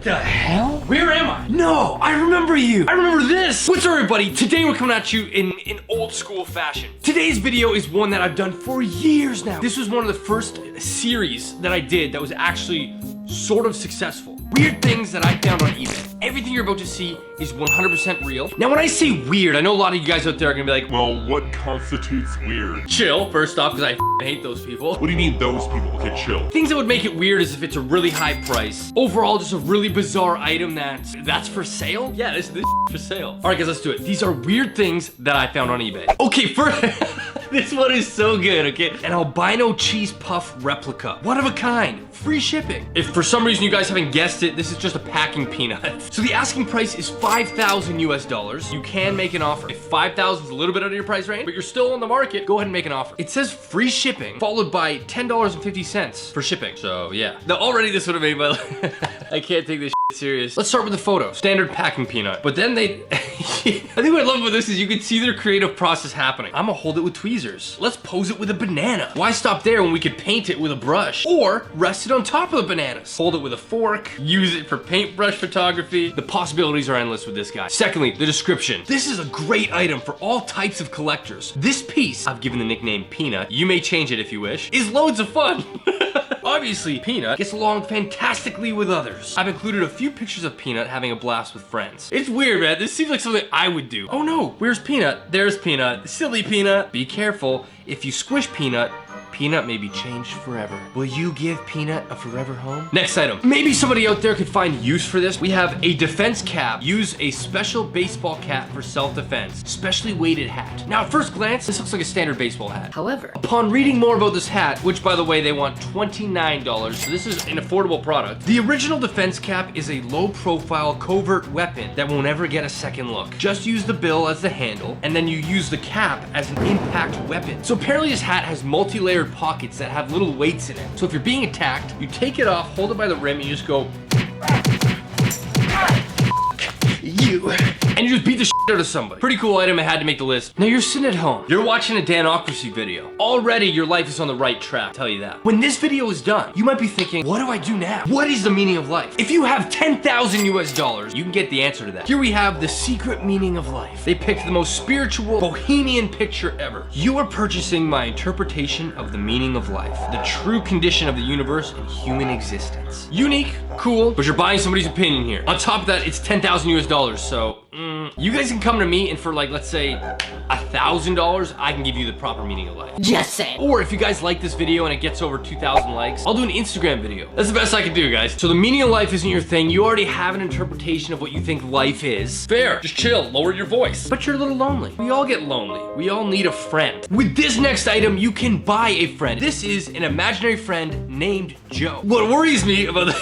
the hell? Where am I? No, I remember you. I remember this. What's up, everybody? Today we're coming at you in old school fashion. Today's video is one that I've done for years now. This was one of the first series that I did that was actually sort of successful. Weird things that I found on eBay. Everything you're about to see is 100% real. Now, when I say weird, I know a lot of you guys out there are gonna be like, well, what constitutes weird? Chill, first off, because I hate those people. What do you mean those people? Okay, chill. Things that would make it weird is if it's a really high price. Overall, just a really bizarre item that's for sale? Yeah, this for sale. All right, guys, let's do it. These are weird things that I found on eBay. Okay, first, this one is so good, okay? An albino cheese puff replica. One of a kind. Free shipping. If for some reason you guys haven't guessed it, this is just a packing peanut. So the asking price is $5,000 US. You can make an offer. If 5,000 is a little bit out of your price range, but you're still on the market, go ahead and make an offer. It says free shipping, followed by $10.50 for shipping. So yeah. Now already this would have made my life. I can't take this shit serious. Let's start with the photo. Standard packing peanut. But then they, I think what I love about this is you can see their creative process happening. I'm gonna hold it with tweezers. Let's pose it with a banana. Why stop there when we could paint it with a brush? Or rest it on top of the bananas. Hold it with a fork, use it for paintbrush photography. The possibilities are endless with this guy. Secondly, the description. This is a great item for all types of collectors. This piece, I've given the nickname Peanut, you may change it if you wish, is loads of fun. Obviously, Peanut gets along fantastically with others. I've included a few pictures of Peanut having a blast with friends. It's weird, man. This seems like something I would do. Oh no, where's Peanut? There's Peanut. Silly Peanut. Be careful. If you squish Peanut, Peanut may be changed forever. Will you give Peanut a forever home? Next item. Maybe somebody out there could find use for this. We have a defense cap. Use a special baseball cap for self-defense. Specially weighted hat. Now, at first glance, this looks like a standard baseball hat. However, upon reading more about this hat, which by the way, they want $29, so this is an affordable product. The original defense cap is a low-profile covert weapon that will never get a second look. Just use the bill as the handle, and then you use the cap as an impact weapon. So apparently this hat has multi-layered pockets that have little weights in it. So if you're being attacked, you take it off, hold it by the rim, and you just go, you. And you just beat the shit out of somebody. Pretty cool item, it had to make the list. Now you're sitting at home. You're watching a Danocracy video. Already your life is on the right track, I'll tell you that. When this video is done, you might be thinking, what do I do now? What is the meaning of life? If you have $10,000 US, you can get the answer to that. Here we have the secret meaning of life. They picked the most spiritual, bohemian picture ever. You are purchasing my interpretation of the meaning of life. The true condition of the universe and human existence. Unique, cool, but you're buying somebody's opinion here. On top of that, it's $10,000 US, so you guys can come to me and for like, let's say $1,000, I can give you the proper meaning of life. Just saying. Or if you guys like this video and it gets over 2,000 likes, I'll do an Instagram video. That's the best I can do, guys. So the meaning of life isn't your thing. You already have an interpretation of what you think life is. Fair, just chill, lower your voice. But you're a little lonely. We all get lonely. We all need a friend. With this next item, you can buy a friend. This is an imaginary friend named Joe. What worries me about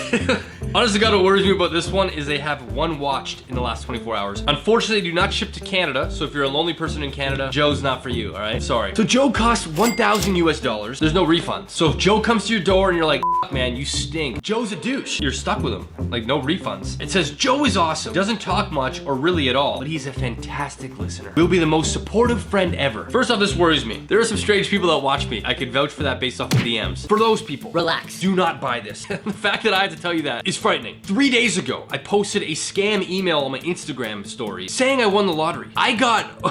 honestly, God, what worries me about this one is they have one watched in the last 24 hours. Unfortunately, they do not ship to Canada, so if you're a lonely person in Canada, Joe's not for you, all right? Sorry. So Joe costs $1,000 US. There's no refund. So if Joe comes to your door and you're like, man, you stink. Joe's a douche. You're stuck with him. Like, no refunds. It says, Joe is awesome. Doesn't talk much or really at all, but he's a fantastic listener. We'll be the most supportive friend ever. First off, this worries me. There are some strange people that watch me. I could vouch for that based off of DMs. For those people, relax. Do not buy this. The fact that I have to tell you that is frightening. 3 days ago, I posted a scam email on my Instagram story saying I won the lottery. I got,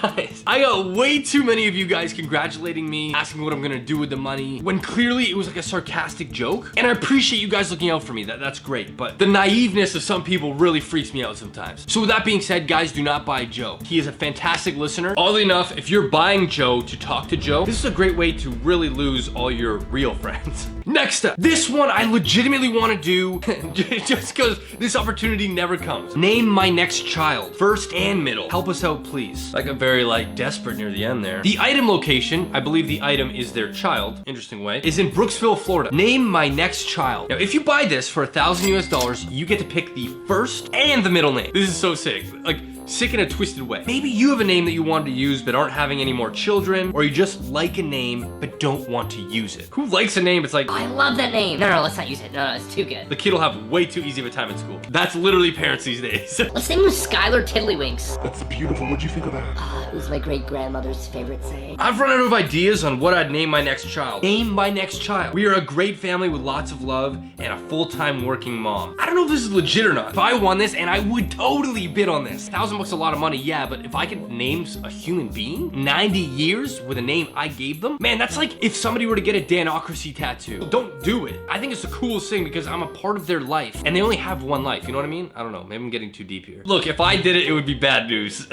guys, I got way too many of you guys congratulating me, asking what I'm gonna do with the money, when clearly it was like a sarcastic joke. And I appreciate you guys looking out for me, that's great. But the naiveness of some people really freaks me out sometimes. So with that being said, guys, do not buy Joe. He is a fantastic listener. Oddly enough, if you're buying Joe to talk to Joe, this is a great way to really lose all your real friends. Next up, this one I legitimately want to do just because this opportunity never comes. Name my next child, first and middle. Help us out, please. Like I'm very desperate near the end there. The item location, I believe the item is their child, interesting way, is in Brooksville, Florida. Name my next child. Now, if you buy this for $1,000 US, you get to pick the first and the middle name. This is so sick. Like, sick in a twisted way. Maybe you have a name that you wanted to use but aren't having any more children, or you just like a name but don't want to use it. Who likes a name? It's like, I love that name. No, let's not use it. No, it's too good. the kid will have way too easy of a time in school. That's literally parents these days. Let's name him Skylar Tiddlywinks. That's beautiful. What'd you think of that? It was my great-grandmother's favorite saying. I've run out of ideas on what I'd name my next child. Name my next child. We are a great family with lots of love and a full-time working mom. I don't know if this is legit or not. If I won this, and I would totally bid on this. $1,000 a lot of money, yeah, but if I could name a human being 90 years with a name I gave them, man, that's like if somebody were to get a Danocracy tattoo. Don't do it. I think it's the coolest thing because I'm a part of their life and they only have one life. You know what I mean? I don't know. Maybe I'm getting too deep here. Look, if I did it, it would be bad news.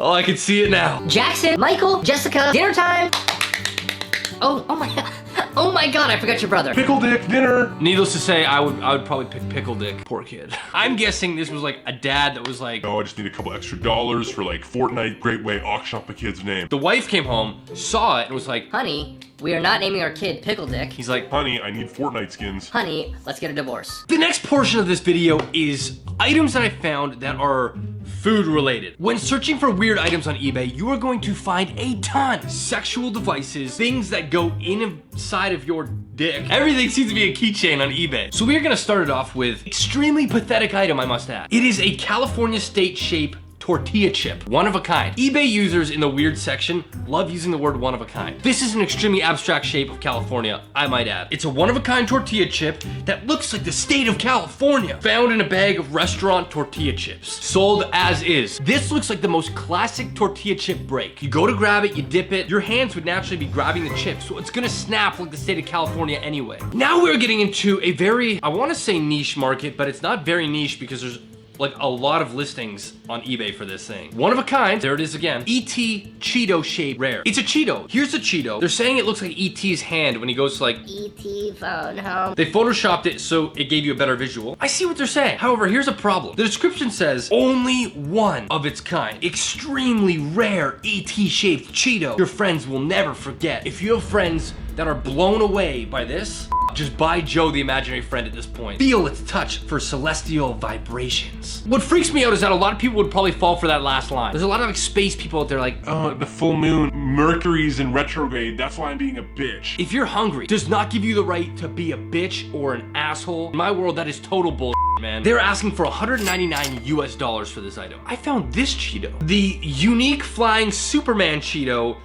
Oh, I can see it now. Jackson, Michael, Jessica, dinner time. Oh my god. Oh my god, I forgot your brother. Pickle Dick dinner. Needless to say, I would probably pick Pickle Dick. Poor kid. I'm guessing this was like a dad that was like, Oh, I just need a couple extra dollars for like Fortnite. Great way, auction off a kid's name. the wife came home, saw it, and was like, Honey, we are not naming our kid Pickle Dick. he's like, Honey, I need Fortnite skins. Honey, let's get a divorce. the next portion of this video is items that I found that are food related. When searching for weird items on eBay, you are going to find a ton. Sexual devices, things that go inside of your dick. Everything seems to be a keychain on eBay. So we're gonna start it off with extremely pathetic item, I must add. It is a California state shape tortilla chip, one of a kind. eBay users in the weird section love using the word one of a kind. This is an extremely abstract shape of California, I might add. It's a one of a kind tortilla chip that looks like the state of California. Found in a bag of restaurant tortilla chips. Sold as is. This looks like the most classic tortilla chip break. You go to grab it, you dip it, your hands would naturally be grabbing the chip, so it's gonna snap like the state of California anyway. Now we're getting into a very, I wanna say niche market, but it's not very niche because there's like a lot of listings on eBay for this thing. One of a kind, there it is again. E.T. Cheeto shaped rare. It's a Cheeto. Here's the Cheeto. They're saying it looks like E.T.'s hand when he goes to like, E.T. phone home. they photoshopped it so it gave you a better visual. I see what they're saying. However, here's a problem. The description says, only one of its kind. Extremely rare E.T. shaped Cheeto. Your friends will never forget. If you have friends that are blown away by this, just buy Joe the imaginary friend at this point. Feel its touch for celestial vibrations. What freaks me out is that a lot of people would probably fall for that last line. There's a lot of like space people out there like, The full moon. Mercury's in retrograde. That's why I'm being a bitch. if you're hungry, does not give you the right to be a bitch or an asshole. In my world, that is total bullshit, man. They're asking for $199 US for this item. I found this Cheeto. The unique flying Superman Cheeto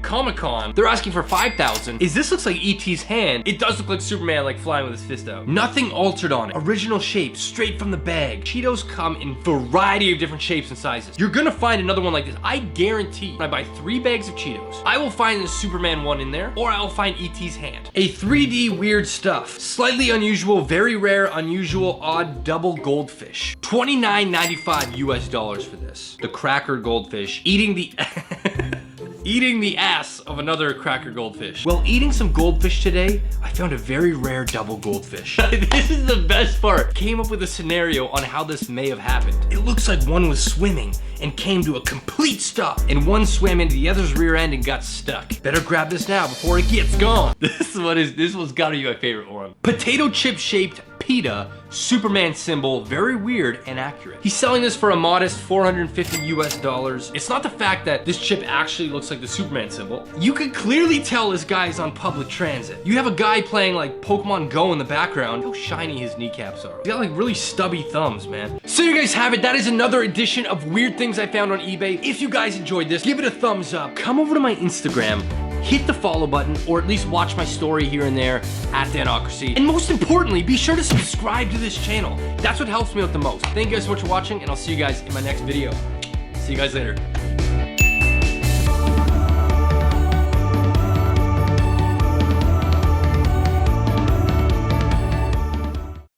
Comic-Con. They're asking for $5,000. This looks like E.T.'s hand. It does look like Superman like flying with his fist out. Nothing altered on it. Original shape, straight from the bag. Cheetos come in variety of different shapes and sizes. You're gonna find another one like this. I guarantee when I buy 3 bags of Cheetos, I will find the Superman one in there, or I will find E.T.'s hand. A 3D weird stuff. Slightly unusual, very rare, unusual, odd double goldfish. $29.95 US for this. The cracker goldfish eating the eating the ass of another cracker goldfish. Well, eating some goldfish today, I found a very rare double goldfish. This is the best part. Came up with a scenario on how this may have happened. It looks like one was swimming and came to a complete stop, and one swam into the other's rear end and got stuck. Better grab this now before it gets gone. This one's gotta be my favorite one. Potato chip shaped PETA Superman symbol, very weird and accurate. He's selling this for a modest $450 US. It's not the fact that this chip actually looks like the Superman symbol. You can clearly tell this guy is on public transit. You have a guy playing like Pokemon Go in the background. Look how shiny his kneecaps are. He's got like really stubby thumbs, man. So you guys have it. That is another edition of Weird Things I Found on eBay. If you guys enjoyed this, give it a thumbs up. Come over to my Instagram, hit the follow button, or at least watch my story here and there at Danocracy. And most importantly, be sure to subscribe to this channel. That's what helps me out the most. Thank you guys so much for watching, and I'll see you guys in my next video. See you guys later.